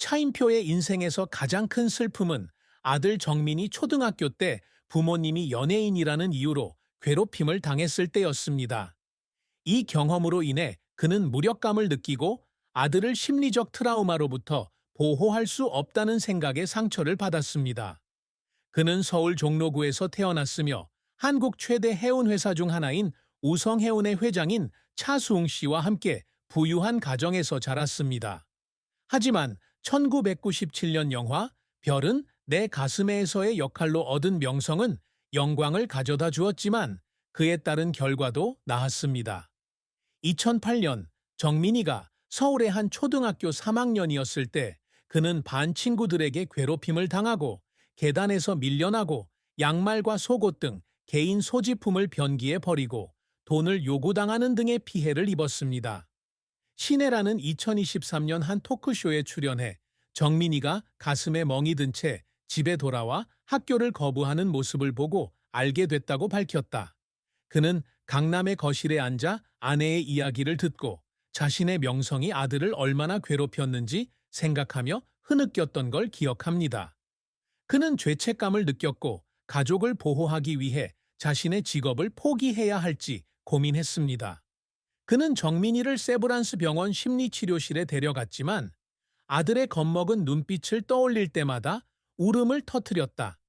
차인표의 인생에서 가장 큰 슬픔은 아들 정민이 초등학교 때 부모님이 연예인이라는 이유로 괴롭힘을 당했을 때였습니다. 이 경험으로 인해 그는 무력감을 느끼고 아들을 심리적 트라우마로부터 보호할 수 없다는 생각에 상처를 받았습니다. 그는 서울 종로구에서 태어났으며 한국 최대 해운회사 중 하나인 우성해운의 회장인 차수웅 씨와 함께 부유한 가정에서 자랐습니다. 하지만 1997년 영화 별은 내 가슴에서의 역할로 얻은 명성은 영광을 가져다 주었지만 그에 따른 결과도 나았습니다. 2008년 정민이가 서울의 한 초등학교 3학년이었을 때 그는 반 친구들에게 괴롭힘을 당하고 계단에서 밀려나고 양말과 속옷 등 개인 소지품을 변기에 버리고 돈을 요구당하는 등의 피해를 입었습니다. 신혜라는 2023년 한 토크쇼에 출연해 정민이가 가슴에 멍이 든 채 집에 돌아와 학교를 거부하는 모습을 보고 알게 됐다고 밝혔다. 그는 강남의 거실에 앉아 아내의 이야기를 듣고 자신의 명성이 아들을 얼마나 괴롭혔는지 생각하며 흐느꼈던 걸 기억합니다. 그는 죄책감을 느꼈고 가족을 보호하기 위해 자신의 직업을 포기해야 할지 고민했습니다. 그는 정민이를 세브란스 병원 심리치료실에 데려갔지만 아들의 겁먹은 눈빛을 떠올릴 때마다 울음을 터뜨렸다.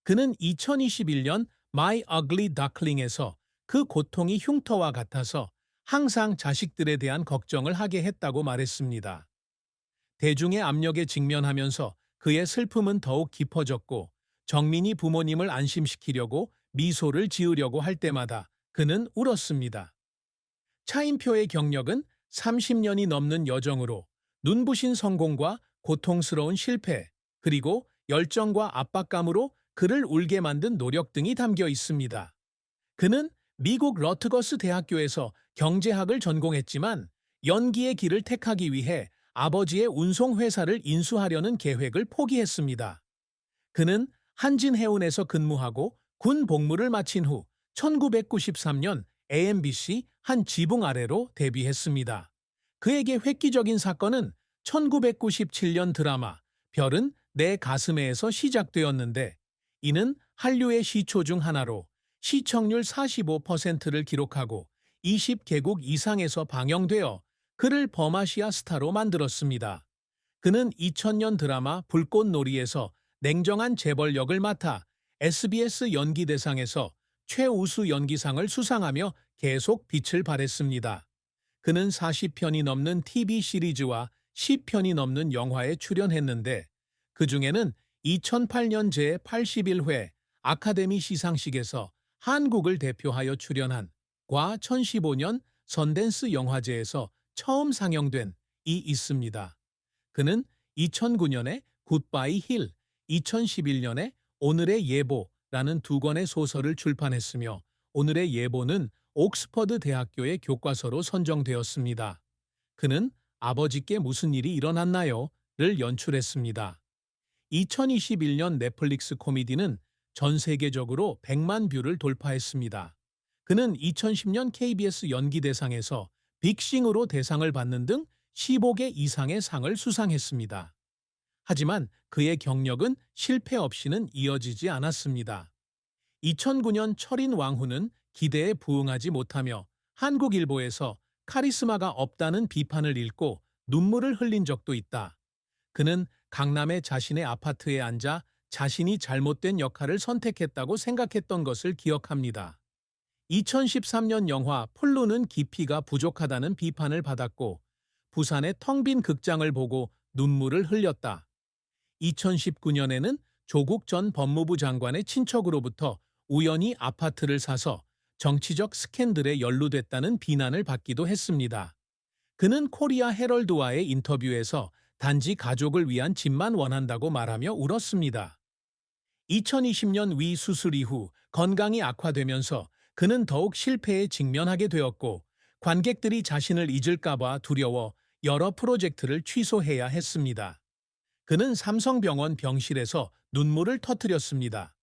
그는 2021년 My Ugly Duckling에서 그 고통이 흉터와 같아서 항상 자식들에 대한 걱정을 하게 했다고 말했습니다. 대중의 압력에 직면하면서 그의 슬픔은 더욱 깊어졌고 정민이 부모님을 안심시키려고 미소를 지으려고 할 때마다 그는 울었습니다. 차인표의 경력은 30년이 넘는 여정으로 눈부신 성공과 고통스러운 실패, 그리고 열정과 압박감으로 그를 울게 만든 노력 등이 담겨 있습니다. 그는 미국 러트거스 대학교에서 경제학을 전공했지만 연기의 길을 택하기 위해 아버지의 운송회사를 인수하려는 계획을 포기했습니다. 그는 한진해운에서 근무하고 군 복무를 마친 후 1993년 AMBC 한 지붕 아래로 데뷔했습니다. 그에게 획기적인 사건은 1997년 드라마 별은 내 가슴에에서 시작되었는데 이는 한류의 시초 중 하나로 시청률 45%를 기록하고 20개국 이상에서 방영되어 그를 범아시아 스타로 만들었습니다. 그는 2000년 드라마 불꽃놀이에서 냉정한 재벌 역을 맡아 SBS 연기대상에서 최우수 연기상을 수상하며 계속 빛을 발했습니다. 그는 40편이 넘는 TV 시리즈와 10편이 넘는 영화에 출연했는데 그중에는 2008년 제81회 아카데미 시상식에서 한국을 대표하여 출연한 과 2015년 선댄스 영화제에서 처음 상영된 이 있습니다. 그는 2009년에 굿바이 힐, 2011년에 오늘의 예보라는 두 권의 소설을 출판했으며 오늘의 예보는 옥스퍼드 대학교의 교과서로 선정되었습니다. 그는 아버지께 무슨 일이 일어났나요? 를 연출했습니다. 2021년 넷플릭스 코미디는 전 세계적으로 100만 뷰를 돌파했습니다. 그는 2010년 KBS 연기대상에서 빅싱으로 대상을 받는 등 15개 이상의 상을 수상했습니다. 하지만 그의 경력은 실패 없이는 이어지지 않았습니다. 2009년 철인 왕후는 기대에 부응하지 못하며 한국일보에서 카리스마가 없다는 비판을 읽고 눈물을 흘린 적도 있다. 그는 강남의 자신의 아파트에 앉아 자신이 잘못된 역할을 선택했다고 생각했던 것을 기억합니다. 2013년 영화 폴로는 깊이가 부족하다는 비판을 받았고 부산의 텅 빈 극장을 보고 눈물을 흘렸다. 2019년에는 조국 전 법무부 장관의 친척으로부터 우연히 아파트를 사서 정치적 스캔들에 연루됐다는 비난을 받기도 했습니다. 그는 코리아 헤럴드와의 인터뷰에서 단지 가족을 위한 집만 원한다고 말하며 울었습니다. 2020년 위 수술 이후 건강이 악화되면서 그는 더욱 실패에 직면하게 되었고 관객들이 자신을 잊을까봐 두려워 여러 프로젝트를 취소해야 했습니다. 그는 삼성병원 병실에서 눈물을 터뜨렸습니다.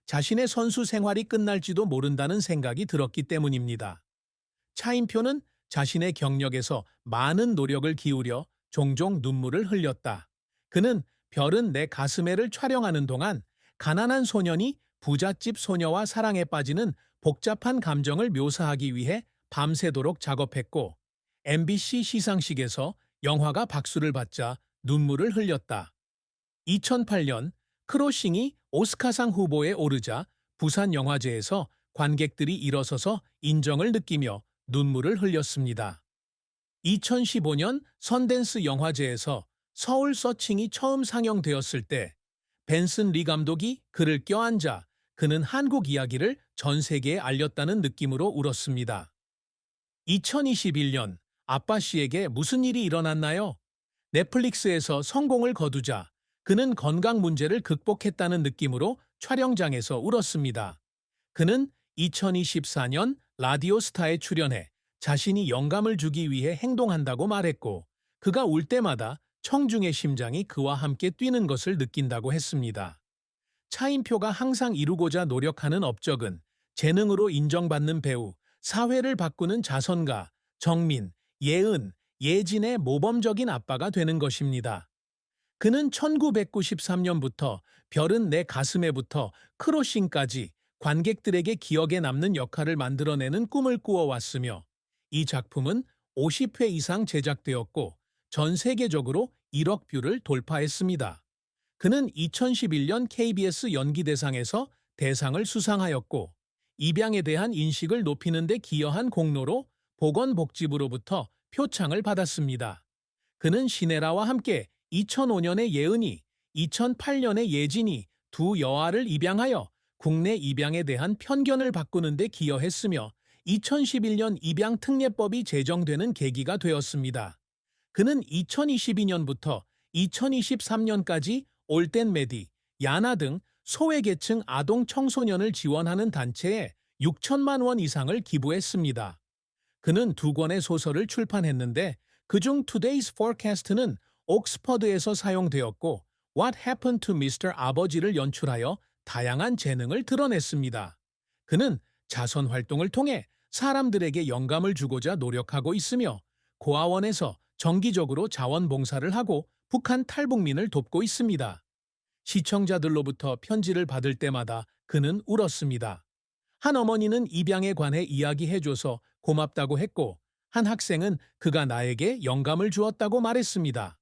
자신의 선수 생활이 끝날지도 모른다는 생각이 들었기 때문입니다. 차인표는 자신의 경력에서 많은 노력을 기울여 종종 눈물을 흘렸다. 그는 별은 내 가슴에를 촬영하는 동안 가난한 소년이 부잣집 소녀와 사랑에 빠지는 복잡한 감정을 묘사하기 위해 밤새도록 작업했고, MBC 시상식에서 영화가 박수를 받자 눈물을 흘렸다. 2008년 크로싱이 오스카상 후보에 오르자 부산영화제에서 관객들이 일어서서 인정을 느끼며 눈물을 흘렸습니다. 2015년 선댄스 영화제에서 서울 서칭이 처음 상영되었을 때 벤슨 리 감독이 그를 껴안자 그는 한국 이야기를 전 세계에 알렸다는 느낌으로 울었습니다. 2021년 아빠 씨에게 무슨 일이 일어났나요? 넷플릭스에서 성공을 거두자 그는 건강 문제를 극복했다는 느낌으로 촬영장에서 울었습니다. 그는 2024년 라디오스타에 출연해 자신이 영감을 주기 위해 행동한다고 말했고, 그가 울 때마다 청중의 심장이 그와 함께 뛰는 것을 느낀다고 했습니다. 차인표가 항상 이루고자 노력하는 업적은 재능으로 인정받는 배우, 사회를 바꾸는 자선가, 정민, 예은, 예진의 모범적인 아빠가 되는 것입니다. 그는 1993년부터 별은 내 가슴에부터 크로싱까지 관객들에게 기억에 남는 역할을 만들어내는 꿈을 꾸어왔으며, 이 작품은 50회 이상 제작되었고 전 세계적으로 1억 뷰를 돌파했습니다. 그는 2011년 KBS 연기대상에서 대상을 수상하였고, 입양에 대한 인식을 높이는 데 기여한 공로로 보건복지부로부터 표창을 받았습니다. 그는 시네라와 함께 2005년에 예은이, 2008년에 예진이 두 여아를 입양하여 국내 입양에 대한 편견을 바꾸는 데 기여했으며 2011년 입양특례법이 제정되는 계기가 되었습니다. 그는 2022년부터 2023년까지 올덴 메디, 야나 등 소외계층 아동 청소년을 지원하는 단체에 6천만 원 이상을 기부했습니다. 그는 두 권의 소설을 출판했는데 그중 Today's Forecast는 옥스퍼드에서 사용되었고 What Happened to Mr. 아버지를 연출하여 다양한 재능을 드러냈습니다. 그는 자선 활동을 통해 사람들에게 영감을 주고자 노력하고 있으며 고아원에서 정기적으로 자원봉사를 하고 북한 탈북민을 돕고 있습니다. 시청자들로부터 편지를 받을 때마다 그는 울었습니다. 한 어머니는 입양에 관해 이야기해줘서 고맙다고 했고, 한 학생은 그가 나에게 영감을 주었다고 말했습니다.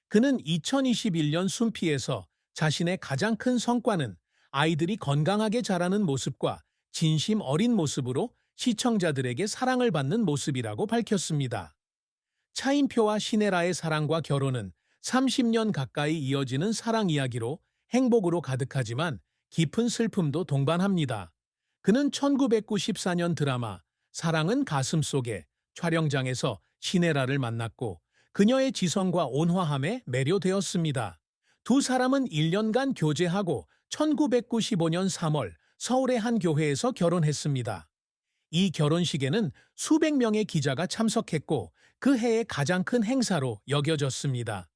그는 2021년 순피에서 자신의 가장 큰 성과는 아이들이 건강하게 자라는 모습과 진심 어린 모습으로 시청자들에게 사랑을 받는 모습이라고 밝혔습니다. 차인표와 시네라의 사랑과 결혼은 30년 가까이 이어지는 사랑 이야기로 행복으로 가득하지만 깊은 슬픔도 동반합니다. 그는 1994년 드라마 사랑은 가슴 속에 촬영장에서 시네라를 만났고 그녀의 지성과 온화함에 매료되었습니다. 두 사람은 1년간 교제하고 1995년 3월 서울의 한 교회에서 결혼했습니다. 이 결혼식에는 수백 명의 기자가 참석했고 그 해의 가장 큰 행사로 여겨졌습니다.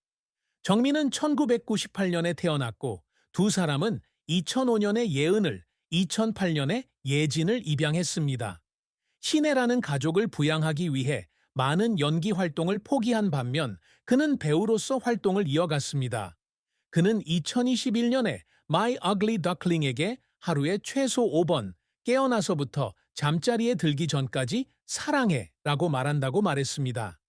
정민은 1998년에 태어났고 두 사람은 2005년에 예은을, 2008년에 예진을 입양했습니다. 시네라는 가족을 부양하기 위해 많은 연기 활동을 포기한 반면 그는 배우로서 활동을 이어갔습니다. 그는 2021년에 My Ugly Duckling에게 하루에 최소 5번 깨어나서부터 잠자리에 들기 전까지 사랑해 라고 말한다고 말했습니다.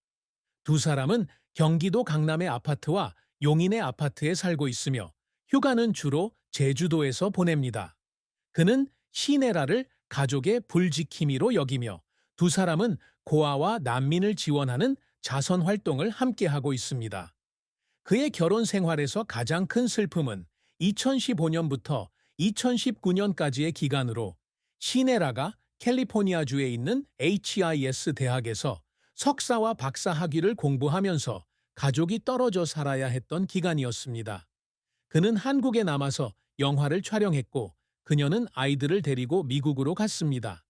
두 사람은 경기도 강남의 아파트와 용인의 아파트에 살고 있으며 휴가는 주로 제주도에서 보냅니다. 그는 시네라를 가족의 불지킴이로 여기며 두 사람은 고아와 난민을 지원하는 자선 활동을 함께하고 있습니다. 그의 결혼 생활에서 가장 큰 슬픔은 2015년부터 2019년까지의 기간으로 시네라가 캘리포니아주에 있는 HIS 대학에서 석사와 박사 학위를 공부하면서 가족이 떨어져 살아야 했던 기간이었습니다. 그는 한국에 남아서 영화를 촬영했고 그녀는 아이들을 데리고 미국으로 갔습니다.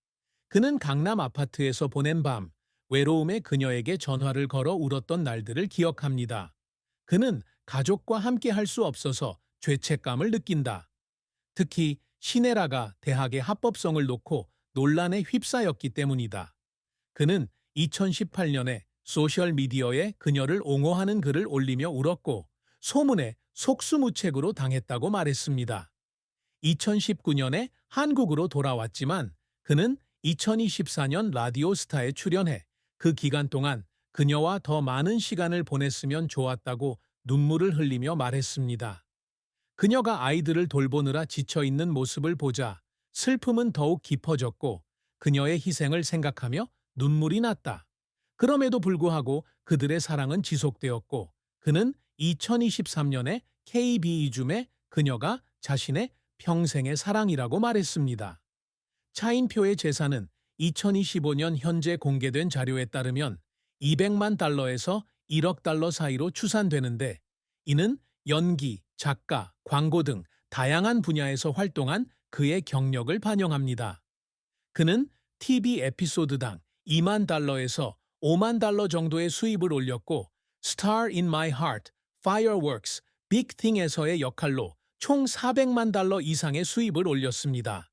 그는 강남 아파트에서 보낸 밤, 외로움에 그녀에게 전화를 걸어 울었던 날들을 기억합니다. 그는 가족과 함께 할 수 없어서 죄책감을 느낀다. 특히 시네라가 대학의 합법성을 놓고 논란에 휩싸였기 때문이다. 그는 2018년에 소셜미디어에 그녀를 옹호하는 글을 올리며 울었고 소문에 속수무책으로 당했다고 말했습니다. 2019년에 한국으로 돌아왔지만 그는 2024년 라디오스타에 출연해 그 기간 동안 그녀와 더 많은 시간을 보냈으면 좋았다고 눈물을 흘리며 말했습니다. 그녀가 아이들을 돌보느라 지쳐있는 모습을 보자 슬픔은 더욱 깊어졌고 그녀의 희생을 생각하며 눈물이 났다. 그럼에도 불구하고 그들의 사랑은 지속되었고 그는 2023년에 KBE줌에 그녀가 자신의 평생의 사랑이라고 말했습니다. 차인표의 재산은 2025년 현재 공개된 자료에 따르면 200만 달러에서 1억 달러 사이로 추산되는데 이는 연기, 작가, 광고 등 다양한 분야에서 활동한 그의 경력을 반영합니다. 그는 TV 에피소드당 2만 달러에서 5만 달러 정도의 수입을 올렸고 Star in My Heart, Fireworks, Big Thing에서의 역할로 총 400만 달러 이상의 수입을 올렸습니다.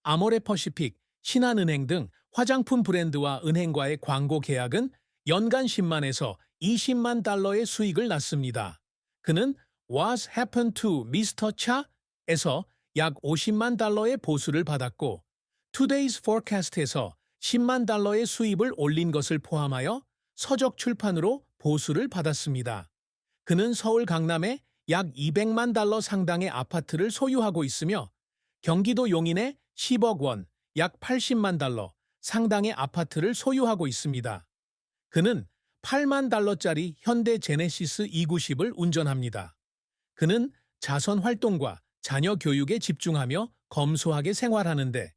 아모레퍼시픽, 신한은행 등 화장품 브랜드와 은행과의 광고 계약은 연간 10만에서 20만 달러의 수익을 났습니다. 그는 What's Happened to Mr. Cha에서 약 50만 달러의 보수를 받았고 Today's Forecast에서 10만 달러의 수입을 올린 것을 포함하여 서적 출판으로 보수를 받았습니다. 그는 서울 강남에 약 200만 달러 상당의 아파트를 소유하고 있으며 경기도 용인에 10억 원, 약 80만 달러 상당의 아파트를 소유하고 있습니다. 그는 8만 달러짜리 현대 제네시스 290을 운전합니다. 그는 자선 활동과 자녀 교육에 집중하며 검소하게 생활하는데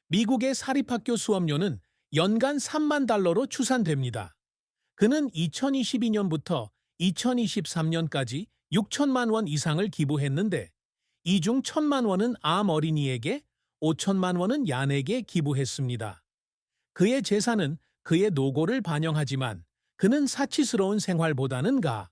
미국의 사립학교 수업료는 연간 3만 달러로 추산됩니다. 그는 2022년부터 2023년까지 6천만 원 이상을 기부했는데 이 중 1천만 원은 암 어린이에게, 5천만 원은 얀에게 기부했습니다. 그의 재산은 그의 노고를 반영하지만 그는 사치스러운 생활보다는 가